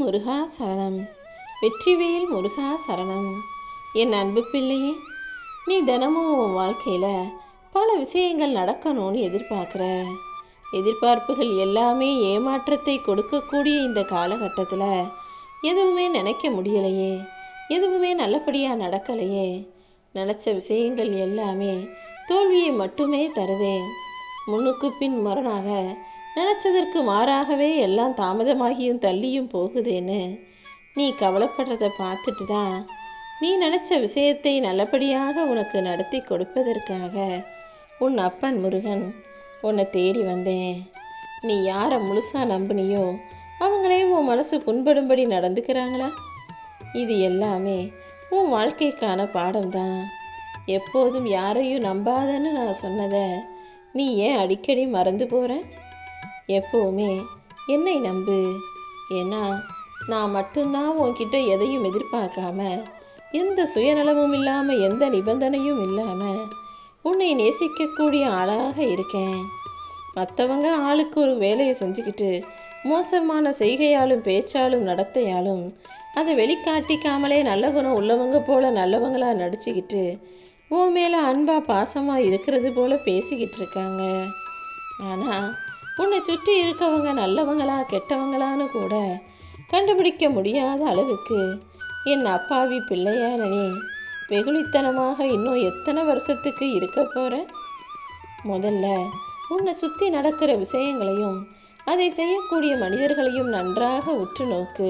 முருகா சரணம். வெற்றிவேல் முருகா சரணம். என் அன்பு பிள்ளையே, நீ தினமும் உன் வாழ்க்கையில் பல விஷயங்கள் நடக்கணும்னு எதிர்பார்க்குற. எதிர்பார்ப்புகள் எல்லாமே ஏமாற்றத்தை கொடுக்கக்கூடிய இந்த காலகட்டத்தில் எதுவுமே நினைக்க முடியலையே, எதுவுமே நல்லபடியாக நடக்கலையே. நினச்ச விஷயங்கள் எல்லாமே தோல்வியை மட்டுமே தருதே. முன்னுக்கு பின் முரணாக, நினச்சதற்கு மாறாகவே எல்லாம் தாமதமாகியும் தள்ளியும் போகுதேன்னு நீ கவலைப்படுறத பார்த்துட்டு தான் நீ நினச்ச விஷயத்தை நல்லபடியாக உனக்கு நடத்தி கொடுப்பதற்காக உன் அப்பன் முருகன் உன்னை தேடி வந்தேன். நீ யாரை முழுசாக நம்பினியோ அவங்களே உன் மனசு புண்படும்படி நடந்துக்கிறாங்களா? இது எல்லாமே உன் வாழ்க்கைக்கான பாடம்தான். எப்போதும் யாரையும் நம்பாதன்னு நான் சொன்னதை நீ ஏன் அடிக்கடி மறந்து போகிற? எப்போவுமே என்னை நம்பு. ஏன்னா நான் மட்டும்தான் உன்கிட்ட எதையும் எதிர்பார்க்காம, எந்த சுயநலமும் இல்லாமல், எந்த நிபந்தனையும் இல்லாமல் உன்னை நேசிக்கக்கூடிய ஆளாக இருக்கேன். மற்றவங்க ஆளுக்கு ஒரு வேலையை செஞ்சுக்கிட்டு மோசமான செய்கையாலும் பேச்சாலும் நடத்தையாலும் அதை வெளிக்காட்டிக்காமலே நல்ல குணம் உள்ளவங்க போல நல்லவங்களாக நடிச்சுக்கிட்டு உன் மேலே அன்பாக பாசமாக இருக்கிறது போல பேசிக்கிட்டு இருக்காங்க. ஆனால் உன்னை சுற்றி இருக்கவங்க நல்லவங்களா கெட்டவங்களான்னு கூட கண்டுபிடிக்க முடியாத அளவுக்கு என் அப்பாவி பிள்ளையான நீ வெகுளித்தனமாக இன்னும் எத்தனை வருஷத்துக்கு இருக்க போகிற? முதல்ல உன்னை சுற்றி நடக்கிற விஷயங்களையும் அதை செய்யக்கூடிய மனிதர்களையும் நன்றாக உற்று நோக்கு.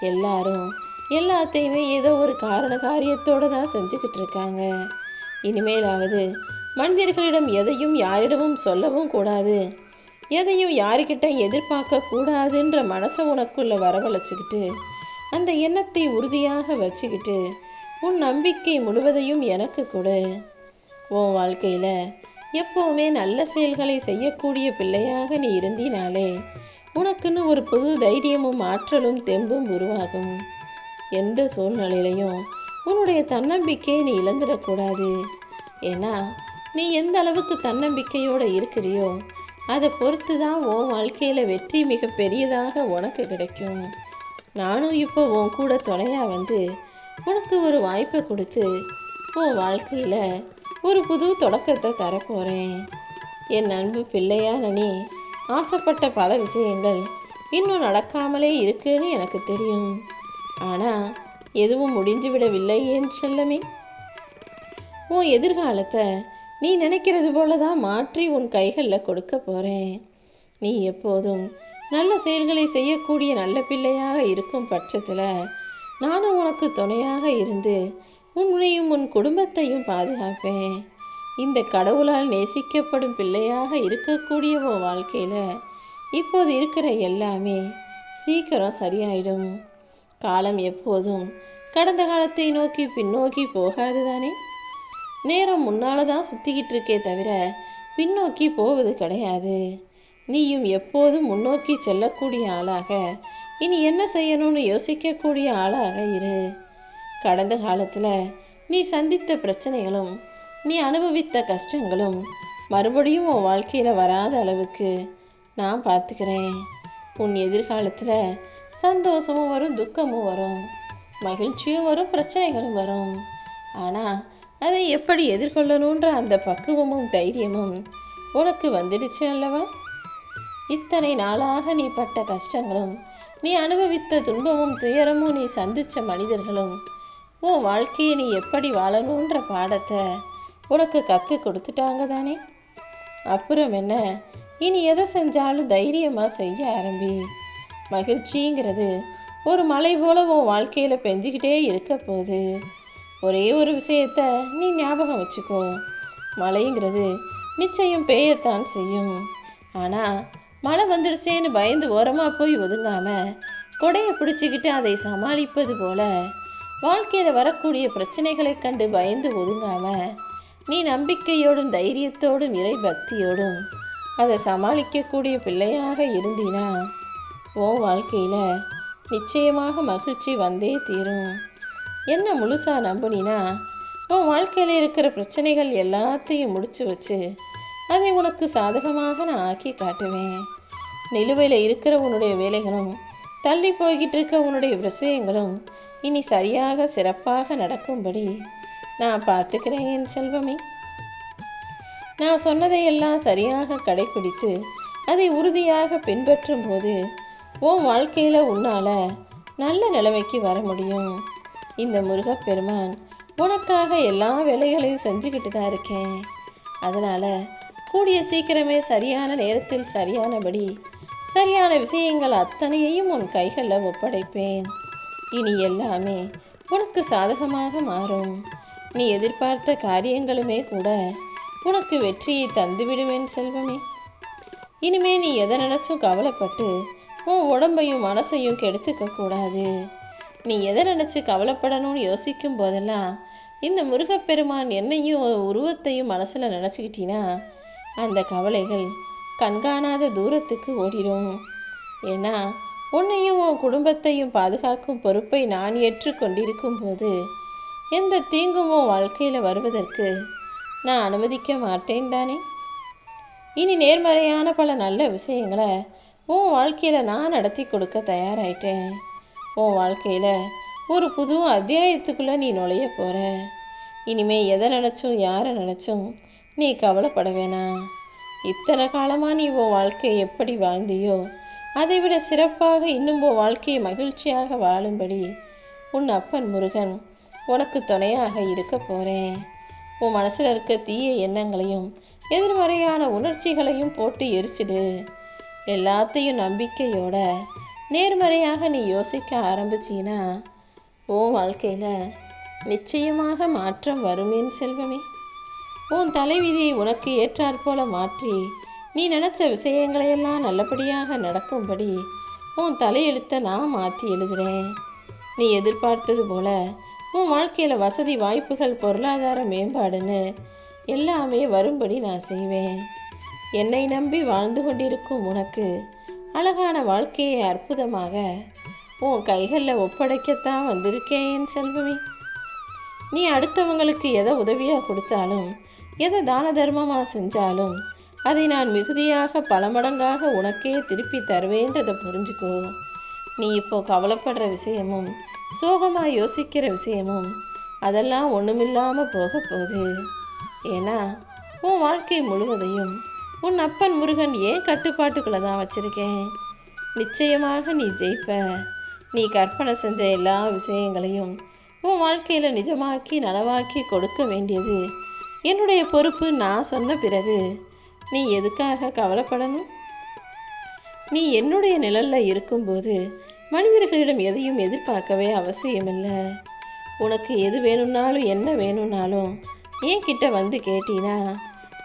எல்லாரும் எல்லாத்தையுமே ஏதோ ஒரு காரியத்தோடு தான் செஞ்சுக்கிட்டு இருக்காங்க. இனிமேலாவது மனிதர்களிடம் எதையும் யாரிடமும் சொல்லவும் கூடாது, எதையும் யாருக்கிட்ட எதிர்பார்க்க கூடாதுன்ற மனசை உனக்குள்ள வரவழைச்சிக்கிட்டு அந்த எண்ணத்தை உறுதியாக வச்சுக்கிட்டு உன் நம்பிக்கை முழுவதையும் எனக்கு கொடு. உன் வாழ்க்கையில் எப்போவுமே நல்ல செயல்களை செய்யக்கூடிய பிள்ளையாக நீ இருந்தினாலே உனக்குன்னு ஒரு புது தைரியமும் ஆற்றலும் தெம்பும் உருவாகும். எந்த சூழ்நிலையிலையும் உன்னுடைய தன்னம்பிக்கையை நீ இழந்துடக்கூடாது. ஏன்னா நீ எந்த அளவுக்கு தன்னம்பிக்கையோடு இருக்கிறியோ அதை பொறுத்து தான் உன் வாழ்க்கையில் வெற்றி மிக பெரியதாக உனக்கு கிடைக்கும். நானும் இப்போ உன் கூட துணையாக வந்து உனக்கு ஒரு வாய்ப்பை கொடுத்து உன் வாழ்க்கையில் ஒரு புது தொடக்கத்தை தரப்போகிறேன். என் அன்பு பிள்ளையான நீ ஆசைப்பட்ட பல விஷயங்கள் இன்னும் நடக்காமலே இருக்குன்னு எனக்கு தெரியும். ஆனால் எதுவும் முடிஞ்சு விடவில்லை என் செல்லமே. உன் எதிர்காலத்தை நீ நினைக்கிறது போல தான் மாற்றி உன் கைகளில் கொடுக்க போகிறேன். நீ எப்போதும் நல்ல செயல்களை செய்யக்கூடிய நல்ல பிள்ளையாக இருக்கும் பட்சத்தில் நானும் உனக்கு துணையாக இருந்து உன்னையும் உன் குடும்பத்தையும் பாதுகாப்பேன். இந்த கடவுளால் நேசிக்கப்படும் பிள்ளையாக இருக்கக்கூடிய உன் வாழ்க்கையில் இப்போது இருக்கிற எல்லாமே சீக்கிரம் சரியாயிடும். காலம் எப்போதும் கடந்த காலத்தை நோக்கி பின்னோக்கி போகாது தானே. நேரம் முன்னால் தான் சுற்றிக்கிட்டு இருக்கே தவிர பின்னோக்கி போவது கிடையாது. நீயும் எப்போதும் முன்னோக்கி செல்லக்கூடிய ஆளாக, இனி என்ன செய்யணும்னு யோசிக்கக்கூடிய ஆளாக இரு. கடந்த காலத்தில் நீ சந்தித்த பிரச்சனைகளும் நீ அனுபவித்த கஷ்டங்களும் மறுபடியும் உன் வாழ்க்கையில் வராத அளவுக்கு நான் பார்த்துக்கிறேன். உன் எதிர்காலத்தில் சந்தோஷமும் வரும், துக்கமும் வரும், மகிழ்ச்சியும் வரும், பிரச்சனைகளும் வரும். ஆனால் அதை எப்படி எதிர்கொள்ளணுன்ற அந்த பக்குவமும் தைரியமும் உனக்கு வந்துடுச்சு அல்லவா? இத்தனை நாளாக நீ பட்ட கஷ்டங்களும் நீ அனுபவித்த துன்பமும் துயரமும் நீ சந்தித்த மனிதர்களும் உன் வாழ்க்கையை நீ எப்படி வாழணுன்ற பாடத்தை உனக்கு கற்றுக் கொடுத்துட்டாங்க தானே. அப்புறம் என்ன, இனி எதை செஞ்சாலும் தைரியமாக செய்ய ஆரம்பி. மகிழ்ச்சிங்கிறது ஒரு மலை போல உன் வாழ்க்கையில் பெஞ்சிக்கிட்டே இருக்க போகுது. ஒரே ஒரு விஷயத்த நீ ஞாபகம் வச்சுக்கோ, மழைங்கிறது நிச்சயம் பெய்யத்தான் செய்யும். ஆனால் மழை வந்துருச்சேன்னு பயந்து ஓரமாக போய் ஒதுங்காமல் கொடையை பிடிச்சிக்கிட்டு அதை சமாளிப்பது போல வாழ்க்கையில் வரக்கூடிய பிரச்சனைகளை கண்டு பயந்து ஒதுங்காமல் நீ நம்பிக்கையோடும் தைரியத்தோடும் நிறை பக்தியோடும் அதை சமாளிக்கக்கூடிய பிள்ளையாக இருந்தீனா உன் வாழ்க்கையில் நிச்சயமாக மகிழ்ச்சி வந்தே தீரும். என்ன முழுசாக நம்பினா உன் வாழ்க்கையில் இருக்கிற பிரச்சனைகள் எல்லாத்தையும் முடிச்சு வச்சு அதை உனக்கு சாதகமாக நான் ஆக்கி காட்டுவேன். நிலுவையில் இருக்கிற உன்னுடைய வேலைகளும் தள்ளி போய்கிட்டு இருக்க உன்னுடைய விஷயங்களும் இனி சரியாக சிறப்பாக நடக்கும்படி நான் பார்த்துக்கிறேன் என் செல்வமே. நான் சொன்னதையெல்லாம் சரியாக கடைபிடித்து அதை உறுதியாக பின்பற்றும் போது உன் வாழ்க்கையில் உன்னால் நல்ல நிலைமைக்கு வர முடியும். இந்த முருகப்பெருமான் உனக்காக எல்லா வேலைகளையும் செஞ்சுக்கிட்டு தான் இருக்கேன். அதனால் கூடிய சீக்கிரமே சரியான நேரத்தில் சரியானபடி சரியான விஷயங்கள் அத்தனையையும் உன் கைகளில் ஒப்படைப்பேன். இனி எல்லாமே உனக்கு சாதகமாக மாறும். நீ எதிர்பார்த்த காரியங்களுமே கூட உனக்கு வெற்றியை தந்துவிடுவேன் செல்வமே. இனிமே நீ எதை நினச்சும் கவலைப்பட்டு உன் உடம்பையும் மனசையும் கெடுத்துக்க கூடாது. நீ எதை நினச்சி கவலைப்படணும்னு யோசிக்கும் போதெல்லாம் இந்த முருகப்பெருமான் என்னையும் உருவத்தையும் மனசில் நினச்சிக்கிட்டினா அந்த கவலைகள் கண்காணாத தூரத்துக்கு ஓடிடும். ஏன்னா உன்னையும் உன் குடும்பத்தையும் பாதுகாக்கும் பொறுப்பை நான் ஏற்றுக்கொண்டிருக்கும் போது எந்த தீங்கும் உன் வாழ்க்கையில் வருவதற்கு நான் அனுமதிக்க மாட்டேன் தானே. இனி நேர்மறையான பல நல்ல விஷயங்களை உன் வாழ்க்கையில் நான் நடத்தி கொடுக்க தயாராயிட்டேன். உன் வாழ்க்கையில் ஒரு புது அத்தியாயத்துக்குள்ளே நீ நுழைய போகிற. இனிமே எதை நினச்சும் யாரை நினச்சும் நீ கவலைப்பட வேணாம். இத்தனை காலமாக நீ உன் வாழ்க்கையை எப்படி வாழ்ந்தியோ அதை விட சிறப்பாக இன்னும் உன் வாழ்க்கையை மகிழ்ச்சியாக வாழும்படி உன் அப்பன் முருகன் உனக்கு துணையாக இருக்க போகிறேன். உன் மனசில் இருக்க தீய எண்ணங்களையும் எதிர்மறையான உணர்ச்சிகளையும் போட்டு எரிச்சிடு. எல்லாத்தையும் நம்பிக்கையோட நேர்மறையாக நீ யோசிக்க ஆரம்பிச்சின்னா உன் வாழ்க்கையில் நிச்சயமாக மாற்றம் வருமேன் செல்வமே. உன் தலைவிதியை உனக்கு ஏற்றாற்போல மாற்றி நீ நினச்ச விஷயங்களையெல்லாம் நல்லபடியாக நடக்கும்படி உன் தலையெழுத்தை நான் மாற்றி எழுதுகிறேன். நீ எதிர்பார்த்தது போல உன் வாழ்க்கையில் வசதி வாய்ப்புகள் பொருளாதார மேம்பாடுன்னு எல்லாமே வரும்படி நான் செய்வேன். என்னை நம்பி வாழ்ந்து கொண்டிருக்கும் உனக்கு அழகான வாழ்க்கையை அற்புதமாக உன் கைகளில் ஒப்படைக்கத்தான் வந்திருக்கேன் என் செல்வமே. நீ அடுத்தவங்களுக்கு எதை உதவியாக கொடுத்தாலும் எதை தான தர்மமாக செஞ்சாலும் அதை நான் மிகுதியாக பல மடங்காக உனக்கே திருப்பி தருவேன்றதை புரிஞ்சுக்கோ. நீ இப்போ கவலைப்படுற விஷயமும் சோகமாக யோசிக்கிற விஷயமும் அதெல்லாம் ஒன்றுமில்லாமல் போக போகுது. ஏன்னா உன் வாழ்க்கை முழுவதையும் உன் அப்பன் முருகன் ஏன் கட்டுப்பாட்டுக்குள்ளே தான் வச்சுருக்கேன். நிச்சயமாக நீ ஜெயிப்ப. நீ கற்பனை செஞ்ச எல்லா விஷயங்களையும் உன் வாழ்க்கையில் நிஜமாக்கி நனவாக்கி கொடுக்க வேண்டியது என்னுடைய பொறுப்பு. நான் சொன்ன பிறகு நீ எதுக்காக கவலைப்படணும்? நீ என்னுடைய நிழலில் இருக்கும்போது மனிதர்களிடம் எதையும் எதிர்பார்க்கவே அவசியமில்லை. உனக்கு எது வேணும்னாலும் என்ன வேணும்னாலும் என்கிட்ட வந்து கேட்டினா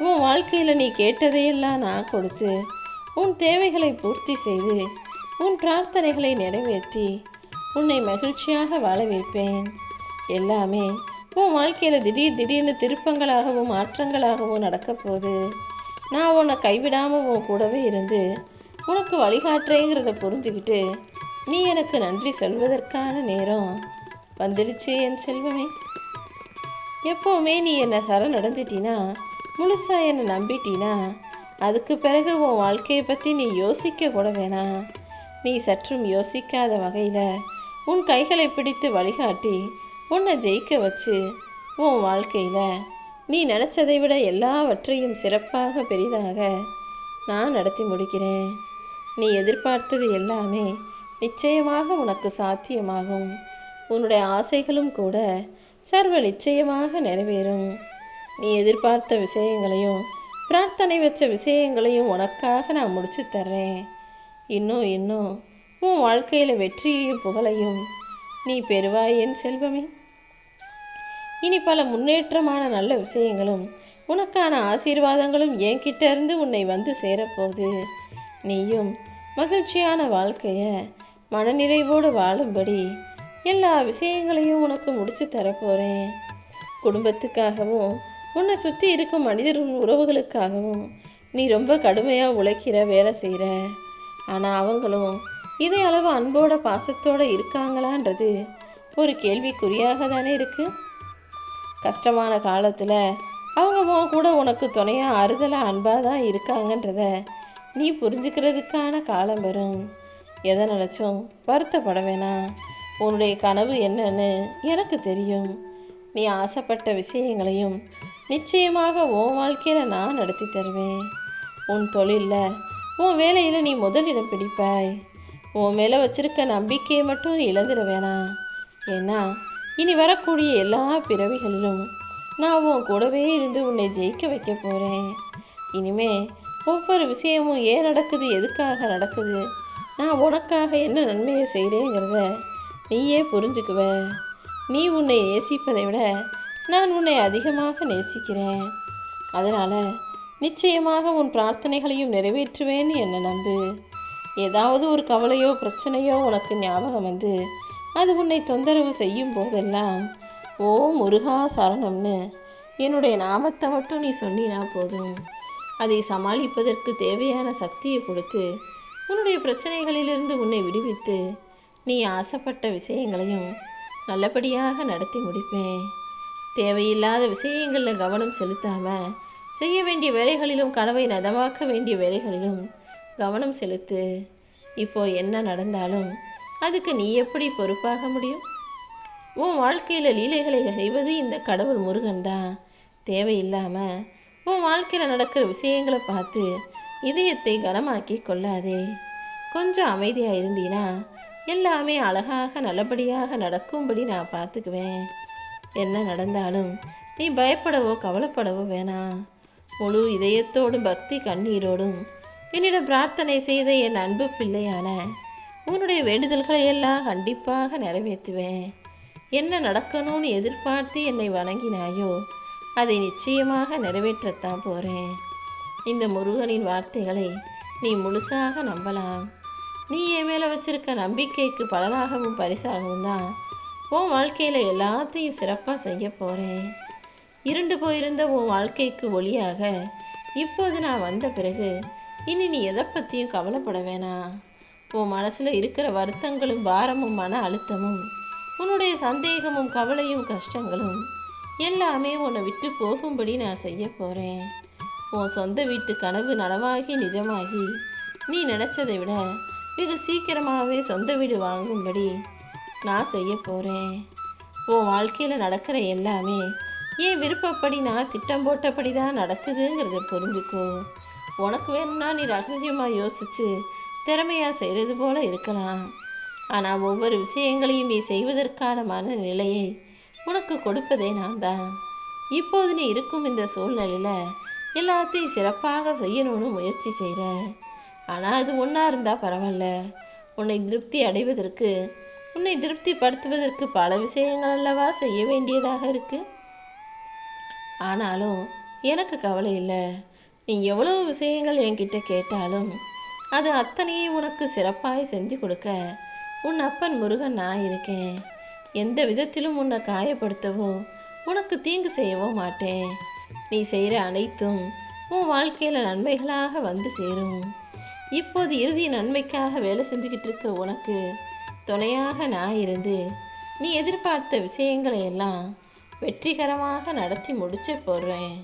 உன் வாழ்க்கையில் நீ கேட்டதையெல்லாம் நான் கொடுத்து உன் தேவைகளை பூர்த்தி செய்து உன் பிரார்த்தனைகளை நிறைவேற்றி உன்னை மகிழ்ச்சியாக வாழ வைப்பேன். எல்லாமே உன் வாழ்க்கையில் திடீர்னு திருப்பங்களாகவும் மாற்றங்களாகவும் நடக்க போகுது. நான் உன்னை கைவிடாமல் உன் கூடவே இருந்து உனக்கு வழிகாட்டுறேங்கிறத புரிஞ்சுக்கிட்டு நீ எனக்கு நன்றி சொல்வதற்கான நேரம் வந்துடுச்சு என் செல்வமே. எப்போவுமே நீ என்னை சரணடைஞ்சிட்டினா முழுசாக என்னை நம்பிட்டினா அதுக்கு பிறகு உன் வாழ்க்கையை பற்றி நீ யோசிக்க கூட வேணாம். நீ சற்றும் யோசிக்காத வகையில் உன் கைகளை பிடித்து வழிகாட்டி உன்னை ஜெயிக்க வச்சு உன் வாழ்க்கையில் நீ நினச்சதை விட எல்லாவற்றையும் சிறப்பாக பெரிதாக நான் நடத்தி முடிக்கிறேன். நீ எதிர்பார்த்தது எல்லாமே நிச்சயமாக உனக்கு சாத்தியமாகும். உன்னுடைய ஆசைகளும் கூட சர்வ நிச்சயமாக நிறைவேறும். நீ எதிர்பார்த்த விஷயங்களையும் பிரார்த்தனை வச்ச விஷயங்களையும் உனக்காக நான் முடிச்சு தர்றேன். இன்னும் உன் வாழ்க்கையில் வெற்றியையும் புகழையும் நீ பெறுவாய் என் செல்வமே. இனி பல முன்னேற்றமான நல்ல விஷயங்களும் உனக்கான ஆசீர்வாதங்களும் என்கிட்ட இருந்து உன்னை வந்து சேரப்போகுது. நீயும் மகிழ்ச்சியான வாழ்க்கையை மனநிறைவோடு வாழும்படி எல்லா விஷயங்களையும் உனக்கு முடிச்சு தரப்போகிறேன். குடும்பத்துக்காகவும் உன்னை சுற்றி இருக்கும் மனிதர் உறவுகளுக்காகவும் நீ ரொம்ப கடுமையாக உழைக்கிற வேலை செய்கிற. ஆனால் அவங்களும் இதே அளவு அன்போட பாசத்தோடு இருக்காங்களான்றது ஒரு கேள்விக்குறியாக தானே இருக்குது. கஷ்டமான காலத்தில் அவங்க கூட உனக்கு துணையாக ஆறுதலாக அன்பாக தான் இருக்காங்கன்றத நீ புரிஞ்சுக்கிறதுக்கான காலம் வரும். எதை நினச்சும் வருத்தப்பட வேணாம். உன்னுடைய கனவு என்னன்னு எனக்கு தெரியும். நீ ஆசைப்பட்ட விஷயங்களையும் நிச்சயமாக உன் வாழ்க்கையில் நான் நடத்தி தருவேன். உன் தொழிலில், உன் வேலையில் நீ முதலிடம் பிடிப்பாய். உன் மேலே வச்சிருக்க நம்பிக்கையை மட்டும் இழந்துட வேணாம். ஏன்னா இனி வரக்கூடிய எல்லா பிறவிகளிலும் நான் உன் கூடவே இருந்து உன்னை ஜெயிக்க வைக்க போகிறேன். இனிமே ஒவ்வொரு விஷயமும் ஏன் நடக்குது, எதுக்காக நடக்குது, நான் உனக்காக என்ன நன்மையை செய்கிறேங்கிறத நீயே புரிஞ்சுக்குவ. நீ உன்னை நேசிப்பதை விட நான் உன்னை அதிகமாக நேசிக்கிறேன். அதனால் நிச்சயமாக உன் பிரார்த்தனைகளையும் நிறைவேற்றுவேன்னு என்னை நம்பு. ஏதாவது ஒரு கவலையோ பிரச்சனையோ உனக்கு ஞாபகம் வந்து அது உன்னை தொந்தரவு செய்யும் போதெல்லாம் ஓ முருகா சரணம்னு என்னுடைய நாமத்தை மட்டும் நீ சொன்னினா போதும். அதை சமாளிப்பதற்கு தேவையான சக்தியை கொடுத்து உன்னுடைய பிரச்சனைகளிலிருந்து உன்னை விடுவித்து நீ ஆசைப்பட்ட விஷயங்களையும் நல்லபடியாக நடத்தி முடிப்பேன். தேவையில்லாத விஷயங்களில் கவனம் செலுத்தாமல் செய்ய வேண்டிய வேலைகளிலும் கனவை நனவாக்க வேண்டிய வேலைகளிலும் கவனம் செலுத்து. இப்போ என்ன நடந்தாலும் அதுக்கு நீ எப்படி பொறுப்பாக முடியும்? உன் வாழ்க்கையில் லீலைகளை செய்வது இந்த கடவுள் முருகன் தான். தேவையில்லாமல் உன் வாழ்க்கையில் நடக்கிற விஷயங்களை பார்த்து இதயத்தை கனமாக்கி கொள்ளாதே. கொஞ்சம் அமைதியாக இருந்தீனா எல்லாமே அழகாக நல்லபடியாக நடக்கும்படி நான் பார்த்துக்குவேன். என்ன நடந்தாலும் நீ பயப்படவோ கவலைப்படவோ வேணாம். முழு இதயத்தோடும் பக்தி கண்ணீரோடும் என்னிடம் பிரார்த்தனை செய்த என் அன்பு பிள்ளையான உன்னுடைய வேண்டுதல்களை எல்லாம் கண்டிப்பாக நிறைவேற்றுவேன். என்ன நடக்கணும்னு எதிர்பார்த்து என்னை வணங்கினாயோ அதை நிச்சயமாக நிறைவேற்றத்தான் போகிறேன். இந்த முருகனின் வார்த்தைகளை நீ முழுசாக நம்பலாம். நீ என் மேலே வச்சிருக்க நம்பிக்கைக்கு பலனாகவும் பரிசாகவும் தான் உன் வாழ்க்கையில் எல்லாத்தையும் சிறப்பாக செய்ய போகிறேன். இருண்டு போயிருந்த உன் வாழ்க்கைக்கு ஒளியாக இப்போது நான் வந்த பிறகு இனி நீ எதை பற்றியும் கவலைப்பட வேணாம். உன் மனசில் இருக்கிற வருத்தங்களும் பாரமும் மன அழுத்தமும் உன்னுடைய சந்தேகமும் கவலையும் கஷ்டங்களும் எல்லாமே உன்னை விட்டு போகும்படி நான் செய்ய போகிறேன். உன் சொந்த வீட்டு கனவு நனவாகி நிஜமாகி நீ நினச்சதை விட வெகு சீக்கிரமாகவே சொந்த வீடு வாங்கும்படி நான் செய்ய போகிறேன். உன் வாழ்க்கையில் நடக்கிற எல்லாமே என் விருப்பப்படி நான் திட்டம் போட்டபடி தான் நடக்குதுங்கிறத புரிஞ்சுக்கோ. உனக்கு வேணும்னா நீ ரகசியமாக யோசித்து திறமையாக செய்கிறது போல இருக்கலாம். ஆனால் ஒவ்வொரு விஷயங்களையும் நீ செய்வதற்கான மனநிலையை உனக்கு கொடுப்பதே நான் தான். இப்போது நீ இருக்கும் இந்த சூழ்நிலையில் எல்லாத்தையும் சிறப்பாக செய்யணும்னு முயற்சி செய்கிறேன். ஆனால் அது ஒன்றா இருந்தால் பரவாயில்ல. உன்னை திருப்திப்படுத்துவதற்கு பல விஷயங்கள் அல்லவா செய்ய வேண்டியதாக இருக்குது. ஆனாலும் எனக்கு கவலை இல்லை. நீ எவ்வளவு விஷயங்கள் என்கிட்ட கேட்டாலும் அது அத்தனையும் உனக்கு சிறப்பாக செஞ்சு கொடுக்க உன் அப்பன் முருகன் நான் இருக்கேன். எந்த விதத்திலும் உன்னை காயப்படுத்தவோ உனக்கு தீங்கு செய்யவோ மாட்டேன். நீ செய்கிற அனைத்தும் உன் வாழ்க்கையில் நன்மைகளாக வந்து சேரும். இப்போது இறுதி நன்மைக்காக வேலை செஞ்சுக்கிட்டு இருக்க உனக்கு துணையாக நான் இருந்து நீ எதிர்பார்த்த விஷயங்களை எல்லாம் வெற்றிகரமாக நடத்தி முடிச்ச போடுறேன்.